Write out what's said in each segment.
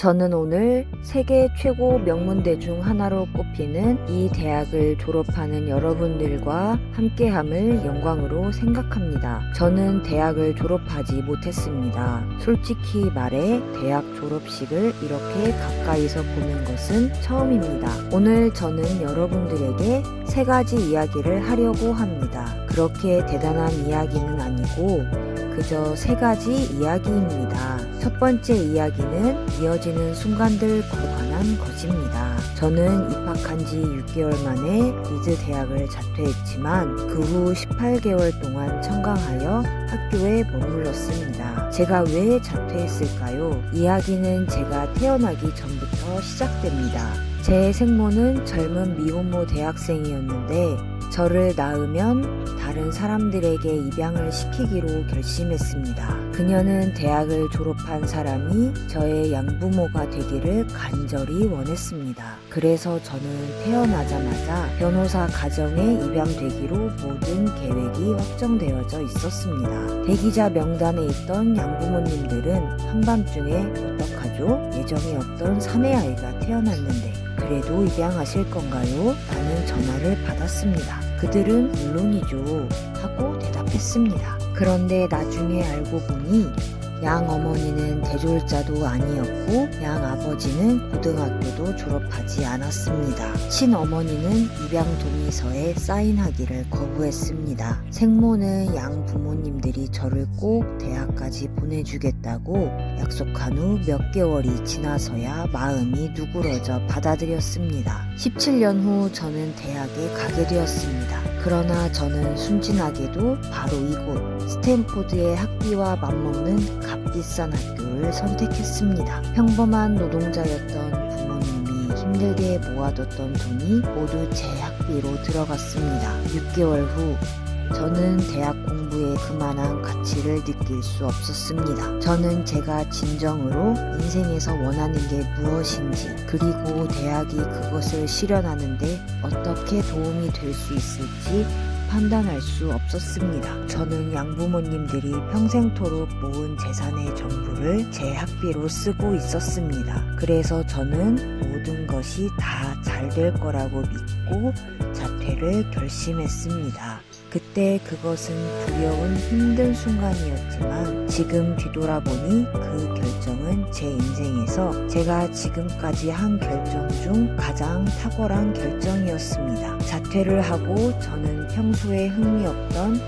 저는 오늘 세계 최고 명문대 중 하나로 꼽히는 이 대학을 졸업하는 여러분들과 함께함을 영광으로 생각합니다. 저는 대학을 졸업하지 못했습니다. 솔직히 말해 대학 졸업식을 이렇게 가까이서 보는 것은 처음입니다. 오늘 저는 여러분들에게 3가지 이야기를 하려고 합니다. 그렇게 대단한 이야기는 아니고 그저 3가지 이야기입니다. 첫 번째 이야기는 이어지는 순간들과 관한 것입니다. 저는 입학한 지 6개월 만에 리드 대학을 자퇴했지만 그 후 18개월 동안 청강하여 학교에 머물렀습니다. 제가 왜 자퇴했을까요? 이야기는 제가 태어나기 전부터 시작됩니다. 제 생모는 젊은 미혼모 대학생이었는데 저를 낳으면 다른 사람들에게 입양을 시키기로 결심했습니다. 그녀는 대학을 졸업한 사람이 저의 양부모가 되기를 간절히 원했습니다. 그래서 저는 태어나자마자 변호사 가정에 입양되기로 모든 계획이 확정되어져 있었습니다. 대기자 명단에 있던 양부모님들은 한밤중에 어떡하죠? 예정에 없던 사내아이가 태어났는데 그래도 입양하실 건가요? 라는 전화를 받았습니다. 그들은 물론이죠 하고 대답했습니다. 그런데 나중에 알고 보니 양 어머니는 대졸자도 아니었고 양 아버지는 고등학교도 졸업하지 않았습니다. 친어머니는 입양 동의서에 사인하기를 거부했습니다. 생모는 양 부모님들이 저를 꼭 대학까지 보내주겠다고 약속한 후 몇 개월이 지나서야 마음이 누그러져 받아들였습니다. 17년 후 저는 대학에 가게 되었습니다. 그러나 저는 순진하게도 바로 이곳 스탠포드의 학비와 맞먹는 값비싼 학교를 선택했습니다. 평범한 노동자였던 부모님이 힘들게 모아뒀던 돈이 모두 제 학비로 들어갔습니다. 6개월 후 저는 대학 공부에 그만한 가치를 느낄 수 없었습니다. 저는 제가 진정으로 인생에서 원하는 게 무엇인지 그리고 대학이 그것을 실현하는데 어떻게 도움이 될 수 있을지 판단할 수 없었습니다. 저는 양부모님들이 평생토록 모은 재산의 전부를 제 학비로 쓰고 있었습니다. 그래서 저는 모든 것이 다 잘 될 거라고 믿고 자퇴를 결심했습니다. 그때 그것은 두려운 힘든 순간이었지만 지금 뒤돌아보니 그 결정은 제 인생에서 제가 지금까지 한 결정 중 가장 탁월한 결정이었습니다. 자퇴를 하고 저는 평소에 흥미 없던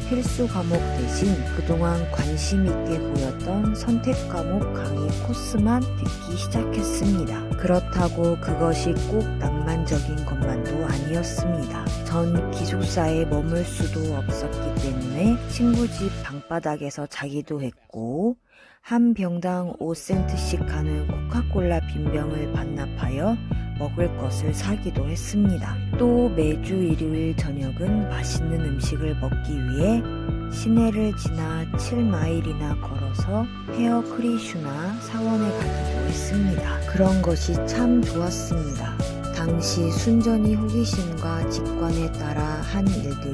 필수 과목 대신 그동안 관심 있게 보였던 선택 과목 강의 코스만 듣기 시작했습니다. 그렇다고 그것이 꼭 낭만적인 것만도 아니었습니다. 전 기숙사에 머물 수도 없었기 때문에 친구 집 방바닥에서 자기도 했고 한 병당 5센트씩 하는 코카콜라 빈병을 반납하여 먹을 것을 사기도 했습니다. 또 매주 일요일 저녁은 맛있는 음식을 먹기 위해 시내를 지나 7마일이나 걸어서 헤어 크리슈나 사원에 가기도 했습니다. 그런 것이 참 좋았습니다. 당시 순전히 호기심과 직관에 따라 한 일들이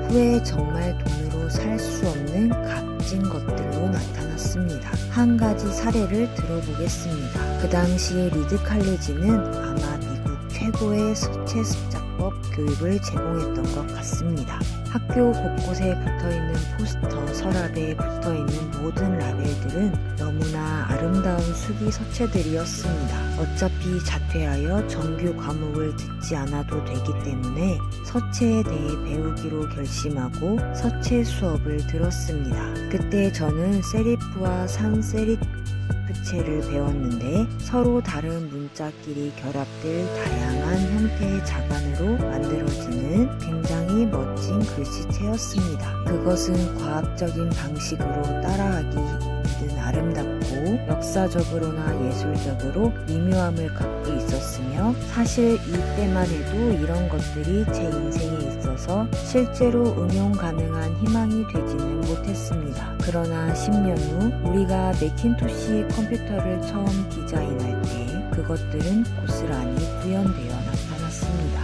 후에 정말 돈으로 살 수 없는 값진 것들로 나타났습니다. 한 가지 사례를 들어보겠습니다. 그 당시 리드 칼리지는 아마 미국 최고의 서체 습작법 교육을 제공했던 것 같습니다. 학교 곳곳에 붙어있는 포스터, 서랍에 붙어있는 모든 라벨들은 너무나 아름다운 수기 서체들이었습니다. 어차피 자퇴하여 정규 과목을 듣지 않아도 되기 때문에 서체에 대해 배우기로 결심하고 서체 수업을 들었습니다. 그때 저는 세리프와 산세리프체를 배웠는데 서로 다른 문자끼리 결합될 다양한 형태의 자간으로 만들어지는 굉장히 멋진 글씨체였습니다. 그것은 과학적인 방식으로 따라하기 힘든 아름답고 역사적으로나 예술적으로 미묘함을 갖고 있었으며 사실 이때만 해도 이런 것들이 제 인생에 있어서 실제로 응용 가능한 희망이 되지는 못했습니다. 그러나 10년 후 우리가 매킨토시 컴퓨터를 처음 디자인할 때 그것들은 고스란히 구현되어 나타났습니다.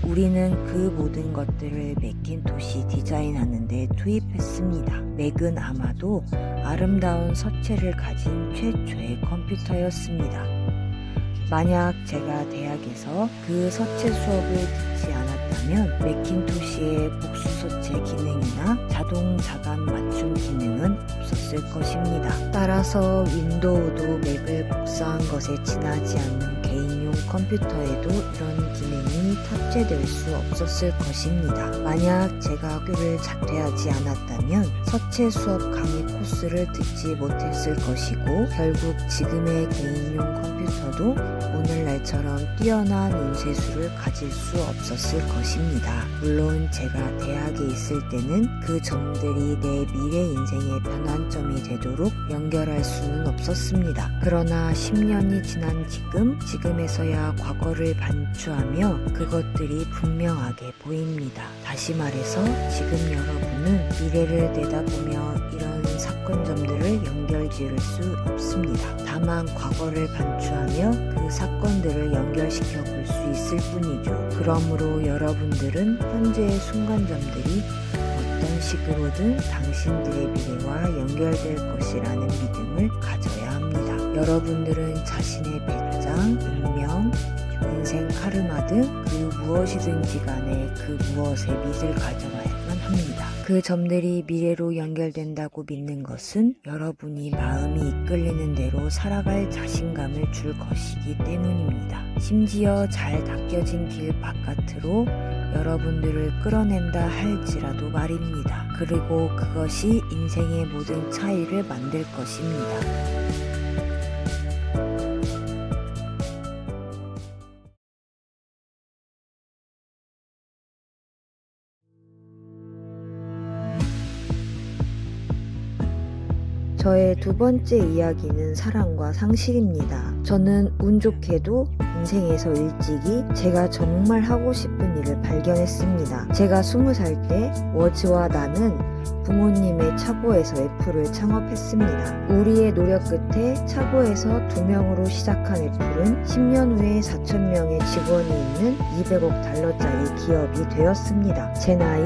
우리는 그 모든 것들을 매킨토시 디자인하는 데 투입했습니다. 맥은 아마도 아름다운 서체를 가진 최초의 컴퓨터였습니다. 만약 제가 대학에서 그 서체 수업을 듣지 않았다면 매킨토시의 복수 서체 기능이나 자동 자간 맞춤 기능은 없었을 것입니다. 따라서 윈도우도 맥을 복사한 것에 지나지 않는 개인용 컴퓨터에도 이런 기능이 탑재될 수 없었을 것입니다. 만약 제가 학교를 자퇴하지 않았다면 서체 수업 강의 코스를 듣지 못했을 것이고 결국 지금의 개인용 컴퓨터도 오늘날처럼 뛰어난 인쇄술을 가질 수 없었을 것입니다. 물론 제가 대학에 있을 때는 그 점들이 내 미래 인생의 변환점이 되도록 연결할 수는 없었습니다. 그러나 10년이 지난 지금에서야 과거를 반추하며 그것들이 분명하게 보입니다. 다시 말해서 지금 여러분은 미래를 내다보며 이런 사건점들을 연결지을 수 없습니다. 다만 과거를 반추하며 그 사건들을 연결시켜 볼 수 있을 뿐이죠. 그러므로 여러분들은 현재의 순간점들이 어떤 식으로든 당신들의 미래와 연결될 것이라는 믿음을 가져야 합니다. 여러분들은 자신의 배짱, 운명, 인생 카르마 등 그 무엇이든지 간에 그 무엇에 믿을 가져야만 합니다. 그 점들이 미래로 연결된다고 믿는 것은 여러분이 마음이 이끌리는 대로 살아갈 자신감을 줄 것이기 때문입니다. 심지어 잘 닦여진 길 바깥으로 여러분들을 끌어낸다 할지라도 말입니다. 그리고 그것이 인생의 모든 차이를 만들 것입니다. 저의 두 번째 이야기는 사랑과 상실입니다. 저는 운 좋게도 인생에서 일찍이 제가 정말 하고 싶은 일을 발견했습니다. 제가 20살 때 워즈와 나는 부모님의 차고에서 애플을 창업했습니다. 우리의 노력 끝에 차고에서 2명으로 시작한 애플은 10년 후에 4,000명의 직원이 있는 200억 달러짜리 기업이 되었습니다. 제 나이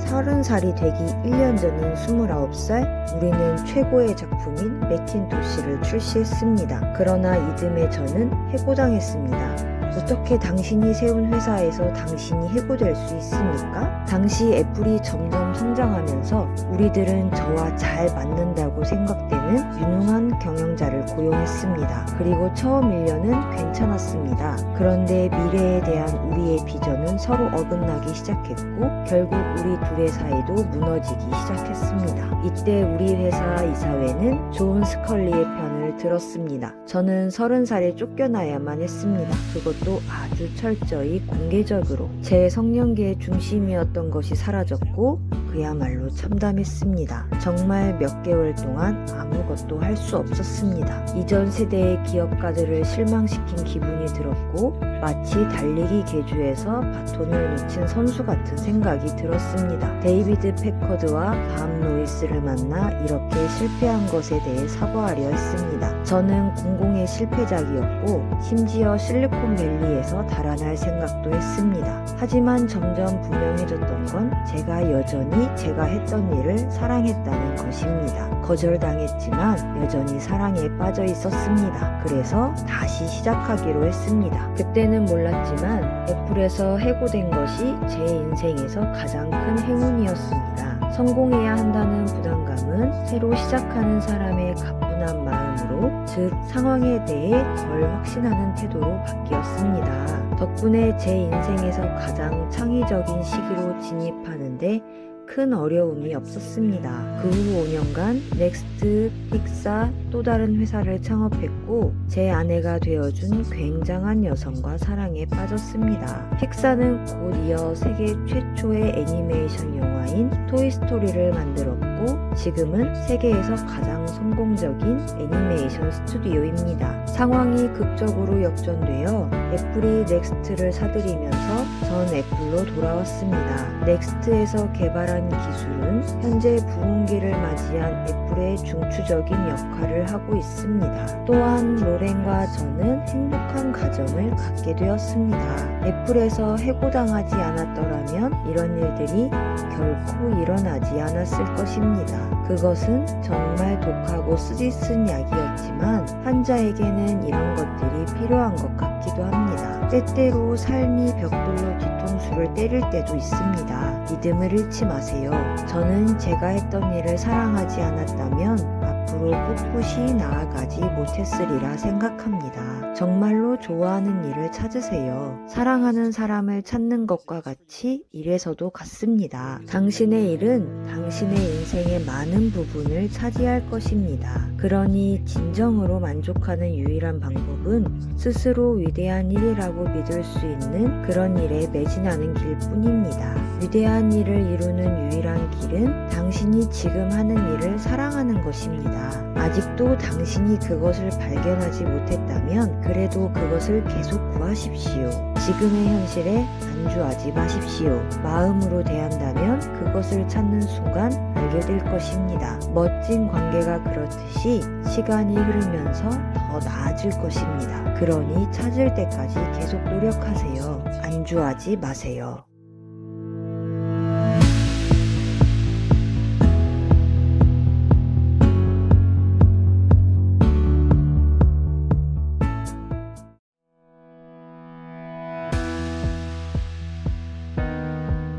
30살이 되기 1년 전인 29살, 우리는 최고의 작품인 매킨토시를 출시했습니다. 그러나 이듬해 저는 해고당했습니다. 어떻게 당신이 세운 회사에서 당신이 해고될 수 있습니까? 당시 애플이 점점 성장하면서 우리들은 저와 잘 맞는다고 생각되는 유능한 경영자를 고용했습니다. 그리고 처음 1년은 괜찮았습니다. 그런데 미래에 대한 우리의 비전은 서로 어긋나기 시작했고 결국 우리 둘의 사이도 무너지기 시작했습니다. 이때 우리 회사 이사회는 존 스컬리의 편을 들었습니다. 저는 30살에 쫓겨나야만 했습니다. 그것도 아주 철저히 공개적으로. 제 성년기의 중심이었던 것이 사라졌고 그야말로 참담했습니다. 정말 몇 개월 동안 아무것도 할 수 없었습니다. 이전 세대의 기업가들을 실망시킨 기분이 들었고 마치 달리기 계주에서 바톤을 놓친 선수 같은 생각이 들었습니다. 데이비드 패커드와 밤 노이스를 만나 이렇게 실패한 것에 대해 사과하려 했습니다. 저는 공공의 실패작이었고 심지어 실리콘밸리에서 달아날 생각도 했습니다. 하지만 점점 분명해졌던 건 제가 여전히 제가 했던 일을 사랑했다는 것입니다. 거절당했지만 여전히 사랑에 빠져 있었습니다. 그래서 다시 시작하기로 했습니다. 그때는 몰랐지만 애플에서 해고된 것이 제 인생에서 가장 큰 행운이었습니다. 성공해야 한다는 부담감은 새로 시작하는 사람의 가뿐한 마음으로, 즉 상황에 대해 덜 확신하는 태도로 바뀌었습니다. 덕분에 제 인생에서 가장 창의적인 시기로 진입하는데 큰 어려움이 없었습니다. 그 후 5년간 넥스트, 픽사, 또 다른 회사를 창업했고 제 아내가 되어준 굉장한 여성과 사랑에 빠졌습니다. 픽사는 곧 이어 세계 최초의 애니메이션 영화인 토이스토리를 만들었고 지금은 세계에서 가장 성공적인 애니메이션 스튜디오입니다. 상황이 극적으로 역전되어 애플이 넥스트를 사들이면서 전 애플로 돌아왔습니다. 넥스트에서 개발한 기술은 현재 부흥기를 맞이한 애플의 중추적인 역할을 하고 있습니다. 또한 로렌과 저는 행복한 가정을 갖게 되었습니다. 애플에서 해고당하지 않았더라면 이런 일들이 결코 일어나지 않았을 것입니다. 그것은 정말 독하고 쓰디쓴 약이었지만 환자에게는 이런 것들이 필요한 것 같기도 합니다. 때때로 삶이 벽돌로 뒤통수를 때릴 때도 있습니다. 믿음을 잃지 마세요. 저는 제가 했던 일을 사랑하지 않았다면 앞으로 꿋꿋이 나아가지 못했으리라 생각합니다. 정말로 좋아하는 일을 찾으세요. 사랑하는 사람을 찾는 것과 같이 일에서도 같습니다. 당신의 일은 당신의 인생의 많은 부분을 차지할 것입니다. 그러니 진정으로 만족하는 유일한 방법은 스스로 위대한 일이라고 믿을 수 있는 그런 일에 매진하는 길뿐입니다. 위대한 일을 이루는 유일한 길은 당신이 지금 하는 일을 사랑하는 것입니다. 아직도 당신이 그것을 발견하지 못했다면 그래도 그것을 계속 구하십시오. 지금의 현실에 안주하지 마십시오. 마음으로 대한다면 그것을 찾는 순간 알게 될 것입니다. 멋진 관계가 그렇듯이 시간이 흐르면서 더 나아질 것입니다. 그러니 찾을 때까지 계속 노력하세요. 안주하지 마세요.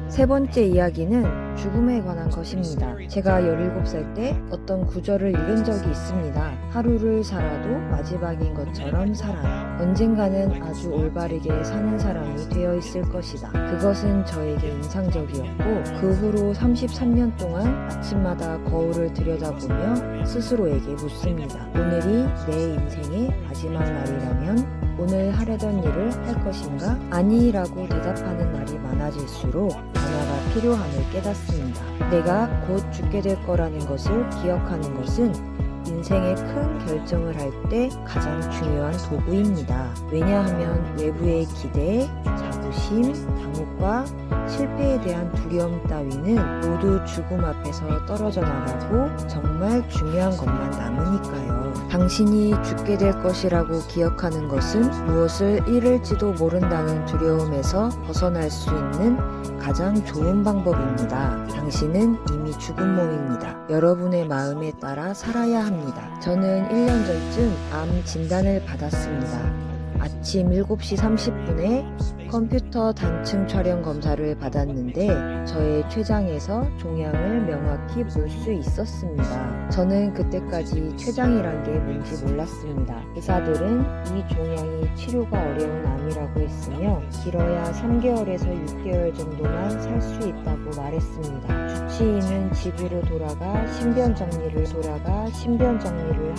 세 번째 이야기는 죽음에 관한 것입니다. 제가 17살 때 어떤 구절을 읽은 적이 있습니다. 하루를 살아도 마지막인 것처럼 살아라. 언젠가는 아주 올바르게 사는 사람이 되어 있을 것이다. 그것은 저에게 인상적이었고 그 후로 33년 동안 아침마다 거울을 들여다보며 스스로에게 묻습니다. 오늘이 내 인생의 마지막 날이라면 오늘 하려던 일을 할 것인가? 아니라고 대답하는 날이 많아질수록 변화가 필요함을 깨닫습니다. 내가 곧 죽게 될 거라는 것을 기억하는 것은 인생의 큰 결정을 할 때 가장 중요한 도구입니다. 왜냐하면 외부의 기대, 자부심, 당혹과 실패에 대한 두려움 따위는 모두 죽음 앞에서 떨어져 나가고 정말 중요한 것만 남으니까요. 당신이 죽게 될 것이라고 기억하는 것은 무엇을 잃을지도 모른다는 두려움에서 벗어날 수 있는 가장 좋은 방법입니다. 당신은 이미 죽은 몸입니다. 여러분의 마음에 따라 살아야 합니다. 저는 1년 전쯤 암 진단을 받았습니다. 아침 7시 30분에 컴퓨터 단층 촬영 검사를 받았는데 저의 췌장에서 종양을 명확히 볼 수 있었습니다. 저는 그때까지 췌장이란 게 뭔지 몰랐습니다. 의사들은 이 종양이 치료가 어려운 암이라고 했으며 길어야 3개월에서 6개월 정도만 살 수 있다고 말했습니다. 주치의는 집으로 돌아가 신변 정리를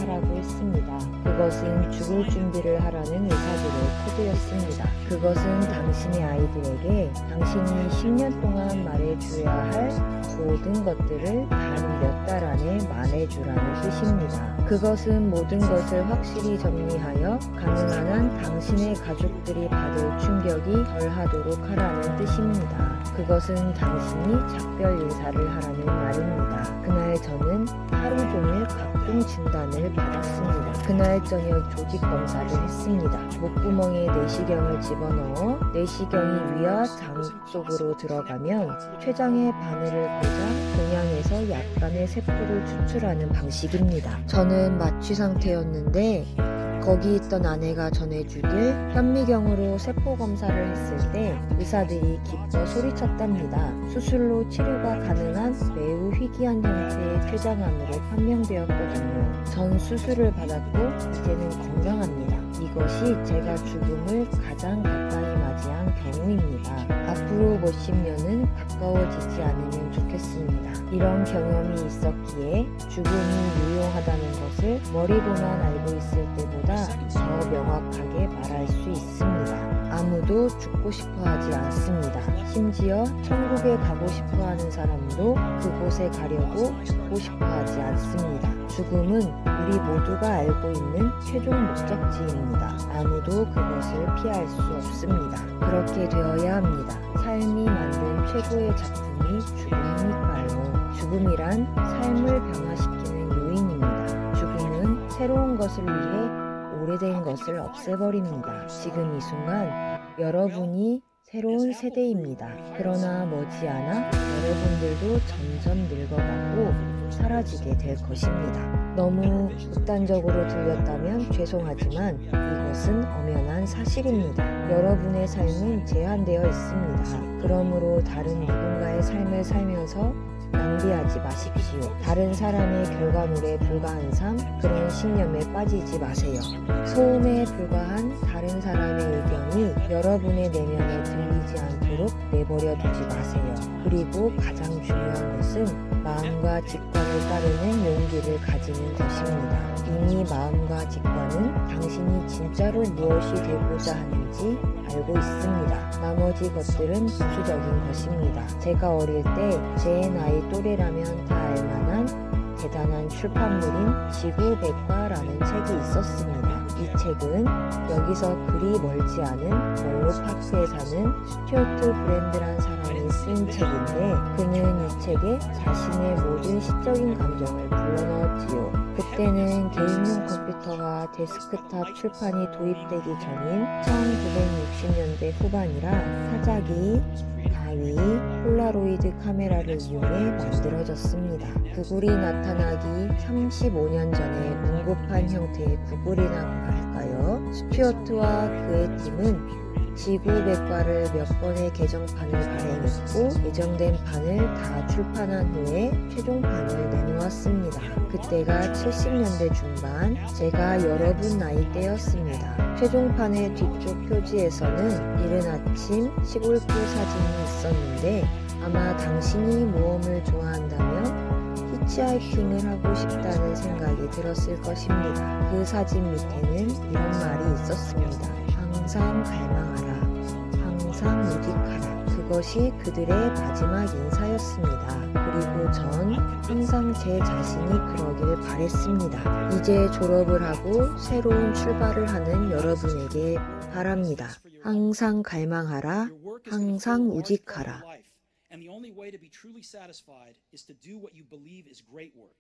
하라고 했습니다. 그것은 죽을 준비를 하라는 의사들의 코드였습니다. 그것은 당신의 아이들에게 당신이 10년 동안 말해줘야 할 모든 것들을 단 몇 달 안에 말해주라는 뜻입니다. 그것은 모든 것을 확실히 정리하여 가능한 한 당신의 가족들이 받을 충격이 덜하도록 하라는 뜻입니다. 그것은 당신이 작별 인사를 하라는 말입니다. 그날 저는 하루 종일 각종 진단을 받았습니다. 그날 저녁 조직 검사를 했습니다. 목구멍에 내시경을 집어넣어 내시경이 위와 장 속으로 들어가면 췌장의 바늘을 꽂아 종양에서 약간의 세포를 추출하는 방식입니다. 저는 마취 상태였는데 거기 있던 아내가 전해주길 현미경으로 세포 검사를 했을 때 의사들이 기뻐 소리쳤답니다. 수술로 치료가 가능한 매우 희귀한 형태의 췌장암으로 판명되었거든요. 전 수술을 받았고 이제는 건강합니다. 이것이 제가 죽음을 가장 가까이 맞이한 경우입니다. 앞으로 몇십 년은 가까워지지 않으면 좋겠습니다. 이런 경험이 있었기에 죽음이 유용하다는 것을 머리로만 알고 있을 때보다 더 명확하게 말할 수 있습니다. 아무도 죽고 싶어 하지 않습니다. 심지어 천국에 가고 가고 싶어 하는 사람도 그곳에 가려고 죽고 싶어 하지 않습니다. 죽음은 우리 모두가 알고 있는 최종 목적지입니다. 아무도 그것을 피할 수 없습니다. 그렇게 되어야 합니다. 삶이 만든 최고의 작품이 죽음이니까요. 죽음이란 삶을 변화시키는 요인입니다. 죽음은 새로운 것을 위해 오래된 것을 없애버립니다. 지금 이 순간 여러분이 새로운 세대입니다. 그러나 머지않아 여러분들도 점점 늙어가고 사라지게 될 것입니다. 너무 극단적으로 들렸다면 죄송하지만 이것은 엄연한 사실입니다. 여러분의 삶은 제한되어 있습니다. 그러므로 다른 누군가의 삶을 살면서 낭비하지 마십시오. 다른 사람의 결과물에 불과한 삶, 그런 신념에 빠지지 마세요. 소음에 불과한 다른 사람의 의견이 여러분의 내면에 들리지 않도록 내버려 두지 마세요. 그리고 가장 중요한 것은 마음과 직관을 따르는 용기를 가지는 것입니다. 이미 마음과 직관은 당신이 진짜로 무엇이 되고자 하는지 알고 있습니다. 나머지 것들은 부수적인 것입니다. 제가 어릴 때 제 나이 또래라면 다 알만한 대단한 출판물인 지구백과라는 책이 있었습니다. 이 책은 여기서 그리 멀지 않은 멀로파크에 사는 스튜어트 브랜드란 사람이 쓴 책인데 그는 이 책에 자신의 모든 시적인 감정을 불러넣었지요. 그때는 개인용 컴퓨터가 데스크탑 출판이 도입되기 전인 1960년대 후반이라 사자기, 가위, 폴라로이드 카메라를 이용해 만들어졌습니다. 구글이 나타나기 35년 전에 문고판 형태의 구글이라고 할까요? 스튜어트와 그의 팀은 지구백과를 몇 번의 개정판을 발행했고 예정된 판을 다 출판한 후에 최종판을 내놓았습니다. 그때가 70년대 중반, 제가 여러분 나이대였습니다. 최종판의 뒤쪽 표지에서는 이른 아침 시골길 사진이 있었는데 아마 당신이 모험을 좋아한다면 히치하이킹을 하고 싶다는 생각이 들었을 것입니다. 그 사진 밑에는 이런 말이 있었습니다. 항상 갈망하라. 항상 우직하라. 그것이 그들의 마지막 인사였습니다. 그리고 전 항상 제 자신이 그러길 바랬습니다. 이제 졸업을 하고 새로운 출발을 하는 여러분에게 바랍니다. 항상 갈망하라. 항상 우직하라. And the only way to be truly satisfied is to do what you believe is great work.